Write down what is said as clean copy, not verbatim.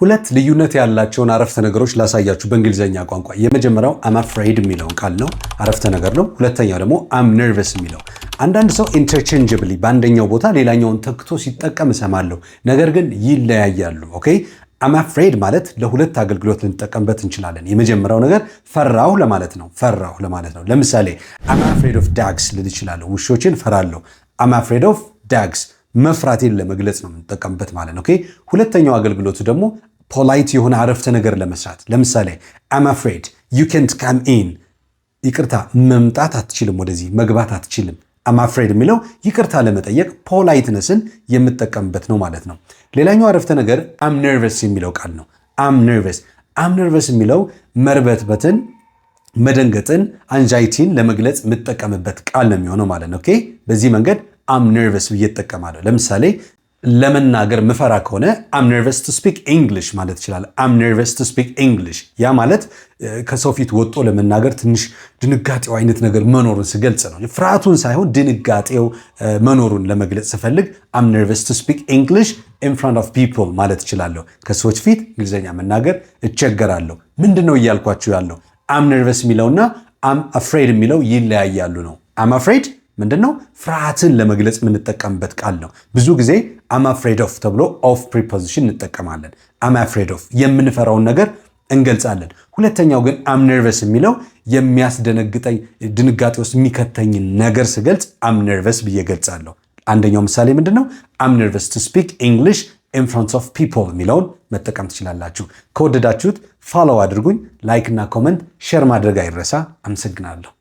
ሁለት ልዩነት ያላቸውን አረፍተ ነገሮች ላሳያችሁ በእንግሊዘኛ ቋንቋ። የመጀመሪያው I'm afraid የሚለውን ቃል ነው፣ አረፍተ ነገር ነው። ሁለተኛው ደግሞ I'm nervous የሚለው። አንዳንድ ሰው interchangeably በአንደኛው ቦታ ሌላኛውን ተክቶ ሲጠቀም እሰማለሁ፣ ነገር ግን ይለያያሉ። ኦኬ I'm afraid ማለት ለሁለት አገልግሎት ልንጠቀምበት እንችላለን። የመጀመሪያው ነገር ፈራሁ ለማለት ነው፣ ፈራሁ ለማለት ነው። ለምሳሌ I'm afraid of dogs ልል እችላለሁ፣ ውሾችን ፈራለሁ። I'm afraid of dogs መፍራቴን ለመግለጽ ነው የምንጠቀምበት ማለት ነው። ኦኬ ሁለተኛው አገልግሎቱ ደግሞ ፖላይት የሆነ አረፍተ ነገር ለመስራት። ለምሳሌ I'm afraid you can't come in ይቅርታ መምጣት አትችልም፣ ወደዚህ መግባት አትችልም። I'm afraid የሚለው ይቅርታ ለመጠየቅ ፖላይትነስን የምጠቀምበት ነው ማለት ነው። ሌላኛው አረፍተ ነገር I'm nervous የሚለው ቃል ነው። I'm nervous የሚለው መርበትበትን፣ መደንገጥን፣ አንዛይቲን ለመግለጽ የምጠቀምበት ቃል ነው የሚሆነው ማለት ነው። ኦኬ በዚህ መንገድ I'm nervous ብዬ እጠቀማለሁ። ለምሳሌ ለመናገር ምፈራ ከሆነ I'm nervous to speak English ማለት ይችላል። I'm nervous to speak English ያ ማለት ከሰው ፊት ወጥቶ ለመናገር ትንሽ ድንጋጤው አይነት ነገር መኖሩን ስገልጽ ነው። ፍርሃቱን ሳይሆን ድንጋጤው መኖሩን ለመግለጽ ስፈልግ I'm nervous to speak English in front of people ማለት ይችላለሁ። ከሰዎች ፊት እንግሊዘኛ መናገር እቸገራለሁ። ምንድነው እያልኳችሁ ያለው? I'm nervous የሚለውና I'm afraid የሚለው ይለያያሉ ነው። I'm afraid ምንድነው? ፍርሃትን ለመግለጽ የምንጠቀምበት ቃል ነው። ብዙ ጊዜ I'm afraid of ተብሎ of preposition እንጠቀማለን። I'm afraid of የምንፈራውን ነገር እንገልጻለን። ሁለተኛው ግን I'm nervous የሚለው የሚያስደነግጠኝ ድንጋጤ ውስጥ የሚከተኝ ነገር ስገልጽ I'm nervous ብዬ ገልጻለሁ። አንደኛው ምሳሌ ምንድነው? I'm nervous to speak English in front of people የሚለውን መጠቀም ትችላላችሁ። ከወደዳችሁት ፎሎው አድርጉኝ፣ ላይክ እና ኮመንት ሼር ማድረግ አይረሳ። አመሰግናለሁ።